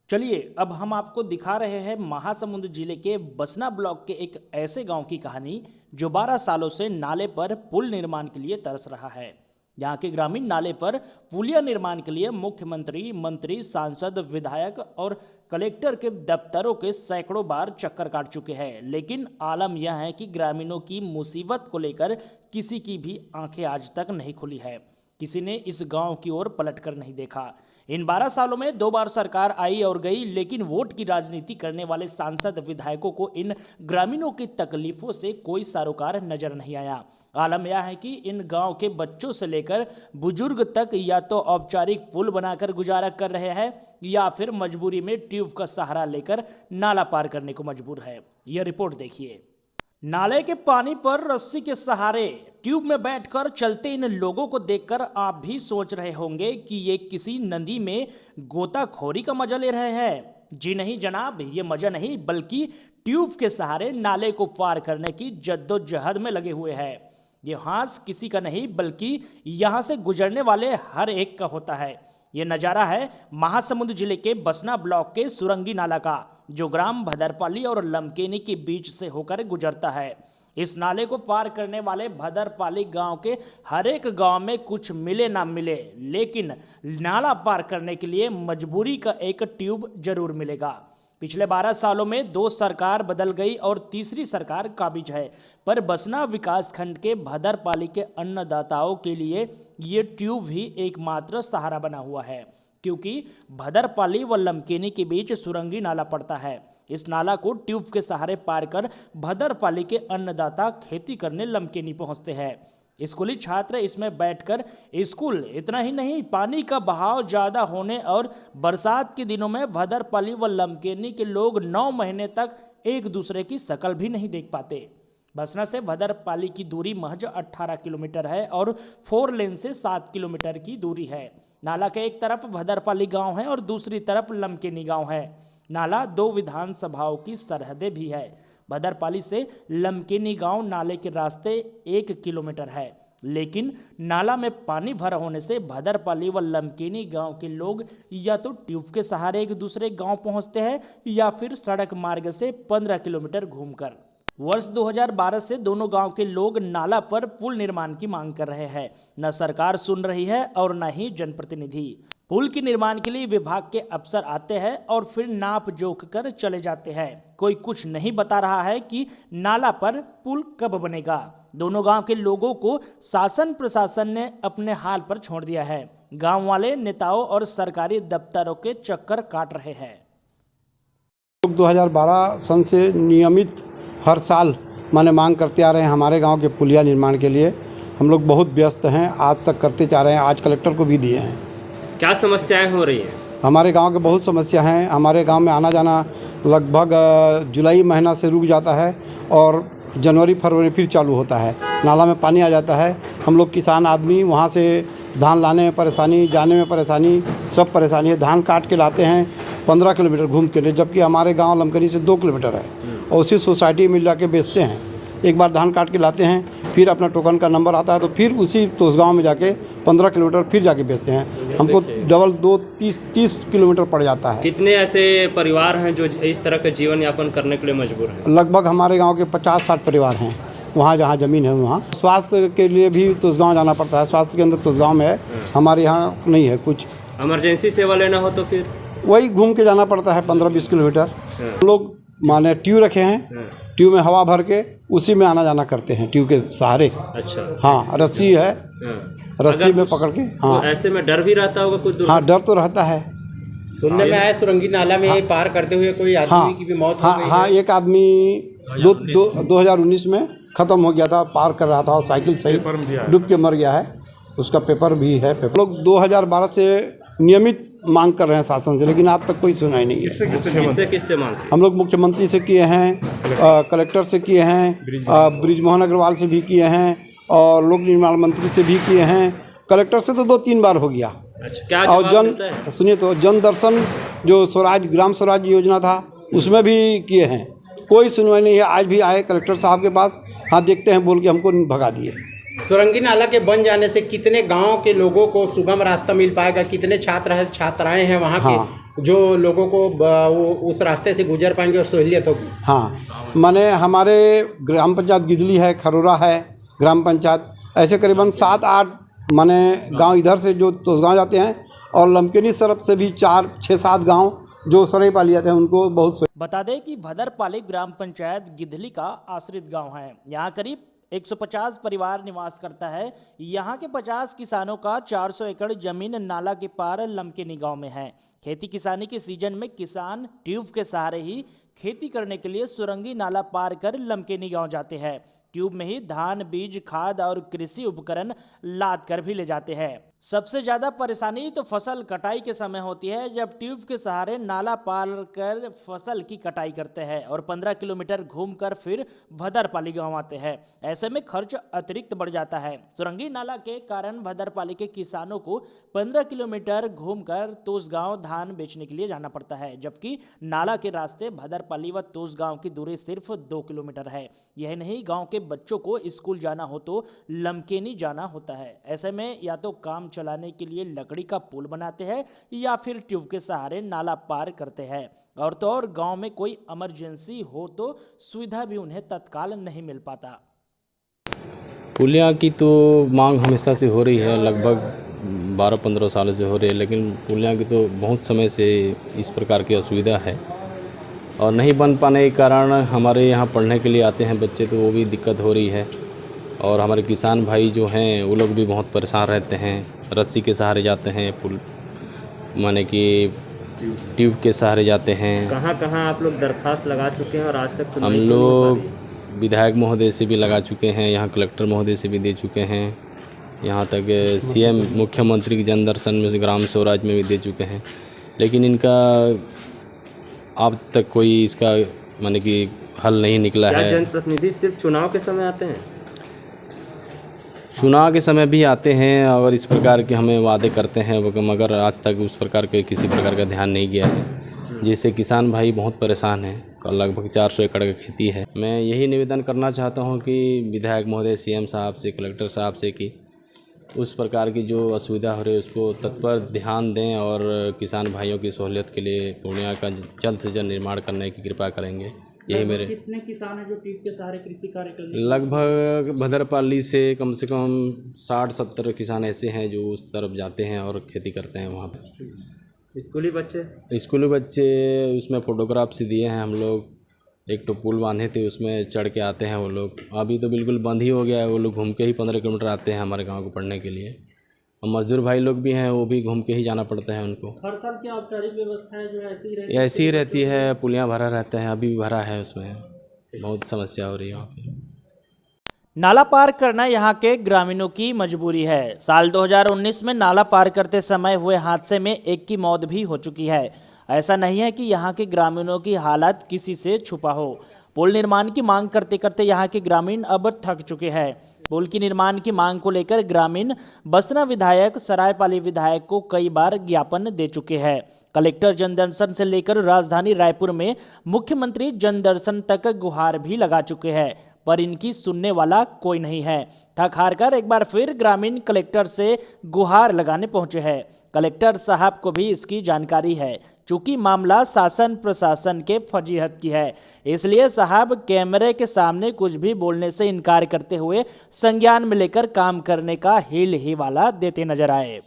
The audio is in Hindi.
चलिए अब हम आपको दिखा रहे हैं महासमुंद जिले के बसना ब्लॉक के एक ऐसे गांव की कहानी जो 12 सालों से नाले पर पुल निर्माण के लिए तरस रहा है। यहाँ के ग्रामीण नाले पर पुलिया निर्माण के लिए मुख्यमंत्री, मंत्री, सांसद, विधायक और कलेक्टर के दफ्तरों के सैकड़ों बार चक्कर काट चुके हैं, लेकिन आलम यह है कि ग्रामीणों की मुसीबत को लेकर किसी की भी आंखें आज तक नहीं खुली है। किसी ने इस गांव की ओर पलटकर नहीं देखा। इन 12 सालों में 2 बार सरकार आई और गई, लेकिन वोट की राजनीति करने वाले सांसद, विधायकों को इन ग्रामीणों की तकलीफों से कोई सरोकार नजर नहीं आया। आलम यह है कि इन गांव के बच्चों से लेकर बुजुर्ग तक या तो औपचारिक पुल बनाकर गुजारा कर रहे हैं या फिर मजबूरी में ट्यूब का सहारा लेकर नाला पार करने को मजबूर है। यह रिपोर्ट देखिए। नाले के पानी पर रस्सी के सहारे ट्यूब में बैठकर चलते इन लोगों को देखकर आप भी सोच रहे होंगे कि ये किसी नदी में गोताखोरी का मजा ले रहे हैं। जी नहीं जनाब, ये मजा नहीं बल्कि ट्यूब के सहारे नाले को पार करने की जद्दोजहद में लगे हुए हैं। ये हाथ किसी का नहीं बल्कि यहाँ से गुजरने वाले हर एक का होता है। ये नज़ारा है महासमुंद जिले के बसना ब्लॉक के सुरंगी नाला का, जो ग्राम भदरपाली और लमकेनी के बीच से होकर गुजरता है। इस नाले को पार करने वाले भदरपाली गांव के हर एक गांव में कुछ मिले ना मिले, लेकिन नाला पार करने के लिए मजबूरी का एक ट्यूब जरूर मिलेगा। पिछले 12 सालों में 2 सरकार बदल गई और तीसरी सरकार काबिज है, पर बसना विकासखंड के भदरपाली के अन्नदाताओं के लिए ये ट्यूब ही एकमात्र सहारा बना हुआ है, क्योंकि भदरपाली व लमकेनी के बीच सुरंगी नाला पड़ता है। इस नाला को ट्यूब के सहारे पार कर भदरपाली के अन्नदाता खेती करने लमकेनी पहुंचते हैं। स्कूली छात्र इसमें बैठकर स्कूल, इतना ही नहीं पानी का बहाव ज़्यादा होने और बरसात के दिनों में भदरपाली व लमकेनी के लोग 9 महीने तक एक दूसरे की शक्ल भी नहीं देख पाते। बसना से भदरपाली की दूरी महज 18 किलोमीटर है और 4 लेन से 7 किलोमीटर की दूरी है। नाला के एक तरफ भदरपाली गांव है और दूसरी तरफ लमकेनी गांव है। नाला 2 विधानसभाओं की सरहदें भी है। भदरपाली से लमकेनी गांव नाले के रास्ते 1 किलोमीटर है, लेकिन नाला में पानी भरा होने से भदरपाली व लमकेनी गांव के लोग या तो ट्यूब के सहारे एक दूसरे गांव पहुंचते हैं या फिर सड़क मार्ग से 15 किलोमीटर घूमकर। वर्ष 2012 से दोनों गांव के लोग नाला पर पुल निर्माण की मांग कर रहे हैं। न सरकार सुन रही है और न ही जनप्रतिनिधि। पुल के निर्माण के लिए विभाग के अफसर आते हैं और फिर नाप जोख कर चले जाते हैं। कोई कुछ नहीं बता रहा है कि नाला पर पुल कब बनेगा। दोनों गांव के लोगों को शासन प्रशासन ने अपने हाल पर छोड़ दिया है। गांव वाले नेताओं और सरकारी दफ्तरों के चक्कर काट रहे हैं। 2012 सन से नियमित हर साल माने मांग करते आ रहे हैं हमारे गांव के पुलिया निर्माण के लिए। हम लोग बहुत व्यस्त हैं, आज तक करते जा रहे हैं। आज कलेक्टर को भी दिए हैं। क्या समस्याएं हो रही हैं? हमारे गांव के बहुत समस्या हैं। हमारे गांव में आना जाना लगभग जुलाई महीना से रुक जाता है और जनवरी फरवरी फिर चालू होता है। नाला में पानी आ जाता है। हम लोग किसान आदमी वहाँ से धान लाने में परेशानी, जाने में परेशानी, सब परेशानी है। धान काट के लाते हैं 15 किलोमीटर घूम के लिए, जबकि हमारे गांव लमकनी से 2 किलोमीटर है और उसी सोसाइटी में ला के बेचते हैं। एक बार धान काट के लाते हैं, फिर अपना टोकन का नंबर आता है तो फिर उसी तो उस गाँव में जाके 15 किलोमीटर फिर जाके बेचते हैं। हमको डबल 30 किलोमीटर पड़ जाता है। कितने ऐसे परिवार हैं जो इस तरह के जीवन यापन करने के लिए मजबूर हैं? लगभग हमारे गांव के 50-60 परिवार हैं। वहाँ जहाँ ज़मीन है वहाँ स्वास्थ्य के लिए भी तुसगांव जाना पड़ता है। स्वास्थ्य के अंदर तुसगांव में है, हमारे यहाँ नहीं है कुछ। इमरजेंसी सेवा लेना हो तो फिर वही घूम के जाना पड़ता है 15-20 किलोमीटर। हम लोग माने ट्यूब रखे हैं, ट्यूब में हवा भर के उसी में आना जाना करते हैं ट्यूब के सहारे। अच्छा, हाँ, रस्सी है, रस्सी में पकड़ के। हाँ, तो ऐसे में डर भी रहता होगा कुछ? हाँ, डर तो रहता है। सुनने में आया सुरंगी नाला में पार करते हुए कोई आदमी की भी मौत हो गई। हाँ, एक आदमी 2019 में ख़त्म हो गया था, पार कर रहा था और साइकिल सहित डूब के मर गया है। उसका पेपर भी है। लोग 2012 से नियमित मांग कर रहे हैं शासन से, लेकिन आज तक कोई सुनाई नहीं है। किससे मांग? हम लोग मुख्यमंत्री से किए हैं, कलेक्टर से किए हैं, ब्रिजमोहन अग्रवाल से भी किए हैं और लोक निर्माण मंत्री से भी किए हैं। कलेक्टर से तो 2-3 बार हो गया। अच्छा, क्या और सुनिए तो जन दर्शन जो स्वराज ग्राम स्वराज योजना था उसमें भी किए हैं। कोई सुनवाई नहीं है। आज भी आए कलेक्टर साहब के पास, हाँ देखते हैं बोल के हमको भगा दिए। सुरंगी नाला के बन जाने से कितने गांव के लोगों को सुगम रास्ता मिल पाएगा? कितने छात्र हैं, छात्राएं हैं वहाँ के, जो लोगों को वो उस रास्ते से गुजर पाएंगे और सहूलियत होगी। हाँ, माने हमारे ग्राम पंचायत गिदली है, खरोरा है ग्राम पंचायत, ऐसे करीबन 7-8 माने गांव इधर से जो तोसगांव जाते हैं, और लमकेनी तरफ से भी 4-6-7 गांव जो सरायपाली जाते हैं, उनको बहुत। बता दें कि भदरपाली ग्राम पंचायत गिधली का आश्रित गांव है। यहाँ करीब 150 परिवार निवास करता है। यहाँ के 50 किसानों का 400 एकड़ जमीन नाला के पार लमकेनी गांव में है। खेती किसानी के सीजन में किसान ट्यूब के सहारे ही खेती करने के लिए सुरंगी नाला पार कर लमकेनी गांव जाते हैं। ट्यूब में ही धान, बीज, खाद और कृषि उपकरण लाद कर भी ले जाते हैं। सबसे ज्यादा परेशानी तो फसल कटाई के समय होती है, जब ट्यूब के सहारे नाला पार कर फसल की कटाई करते हैं और 15 किलोमीटर घूमकर फिर भदरपाली गांव आते हैं। ऐसे में खर्च अतिरिक्त बढ़ जाता है। सुरंगी नाला के कारण भदरपाली के किसानों को 15 किलोमीटर घूमकर तोसगांव धान बेचने के लिए जाना पड़ता है, जबकि नाला के रास्ते भदरपाली व तोसगांव की दूरी सिर्फ 2 किलोमीटर है। यह नहीं, गाँव के बच्चों को स्कूल जाना हो तो लमकेनी जाना होता है। ऐसे में या तो काम चलाने के लिए लकड़ी का पुल बनाते हैं या फिर ट्यूब के सहारे नाला पार करते हैं। और तो और गांव में कोई इमरजेंसी हो तो सुविधा भी उन्हें तत्काल नहीं मिल पाता। पुलिया की तो मांग हमेशा से हो रही है, लगभग 12-15 साल से हो रही है, लेकिन पुलिया की तो बहुत समय से इस प्रकार की असुविधा है और नहीं बन पाने के कारण हमारे यहाँ पढ़ने के लिए आते हैं बच्चे, तो वो भी दिक्कत हो रही है। और हमारे किसान भाई जो हैं वो लोग भी बहुत परेशान रहते हैं। रस्सी के सहारे जाते हैं, पुल माने कि ट्यूब के सहारे जाते हैं। कहाँ आप लोग दरख्वास्त लगा चुके हैं और आज तक हम लोग विधायक महोदय से भी लगा चुके हैं, यहाँ कलेक्टर महोदय से भी दे चुके हैं, यहाँ तक सीएम मुख्यमंत्री के जन दर्शन में ग्राम स्वराज में भी दे चुके हैं, लेकिन इनका अब तक कोई इसका माने कि हल नहीं निकला है। जनप्रतिनिधि सिर्फ चुनाव के समय आते हैं? चुनाव के समय भी आते हैं और इस प्रकार के हमें वादे करते हैं, मगर आज तक उस प्रकार के किसी प्रकार का ध्यान नहीं गया है, जिससे किसान भाई बहुत परेशान हैं। लगभग 400 एकड़ की खेती है। मैं यही निवेदन करना चाहता हूं कि विधायक महोदय, सीएम साहब से, कलेक्टर साहब से कि उस प्रकार की जो असुविधा हो रही है उसको तत्पर ध्यान दें और किसान भाइयों की सहूलियत के लिए पूर्णिया का जल्द से जल्द निर्माण करने की कृपा करेंगे। यही मेरे। कितने किसान हैं जो ट्यूब के सहारे कृषि कार्य करते हैं? लगभग भदरपाली से कम 60-70 किसान ऐसे हैं जो उस तरफ जाते हैं और खेती करते हैं वहाँ पे। स्कूली बच्चे उसमें फोटोग्राफ्स दिए हैं हम लोग। एक तो पुल बांधे थे, उसमें चढ़ के आते हैं वो लोग। अभी तो बिल्कुल बंद ही हो गया है, वो लोग घूम के ही 15 किलोमीटर आते हैं हमारे गाँव को पढ़ने के लिए। और मजदूर भाई लोग भी हैं, वो भी घूम के ही जाना पड़ता है उनको। हर साल की औपचारिक व्यवस्था है जो ऐसी ही रहती है, पुलिया भरा रहता है, अभी भी भरा है, उसमें बहुत समस्या हो रही है वहाँ पे। नाला पार करना यहाँ के ग्रामीणों की मजबूरी है। साल 2019 में नाला पार करते समय हुए हादसे में एक की मौत भी हो चुकी है। ऐसा नहीं है कि यहाँ के ग्रामीणों की हालत किसी से छुपा हो। पुल निर्माण की मांग करते करते यहाँ के ग्रामीण अब थक चुके हैं। पुल की निर्माण की मांग को लेकर ग्रामीण बसना विधायक, सरायपाली विधायक को कई बार ज्ञापन दे चुके हैं। कलेक्टर जनदर्शन से लेकर राजधानी रायपुर में मुख्यमंत्री जनदर्शन तक गुहार भी लगा चुके हैं, पर इनकी सुनने वाला कोई नहीं है। थक हार कर एक बार फिर ग्रामीण कलेक्टर से गुहार लगाने पहुंचे हैं। कलेक्टर साहब को भी इसकी जानकारी है, चूंकि मामला शासन प्रशासन के फजीहत की है, इसलिए साहब कैमरे के सामने कुछ भी बोलने से इनकार करते हुए संज्ञान में लेकर काम करने का हील ही वाला देते नजर आए।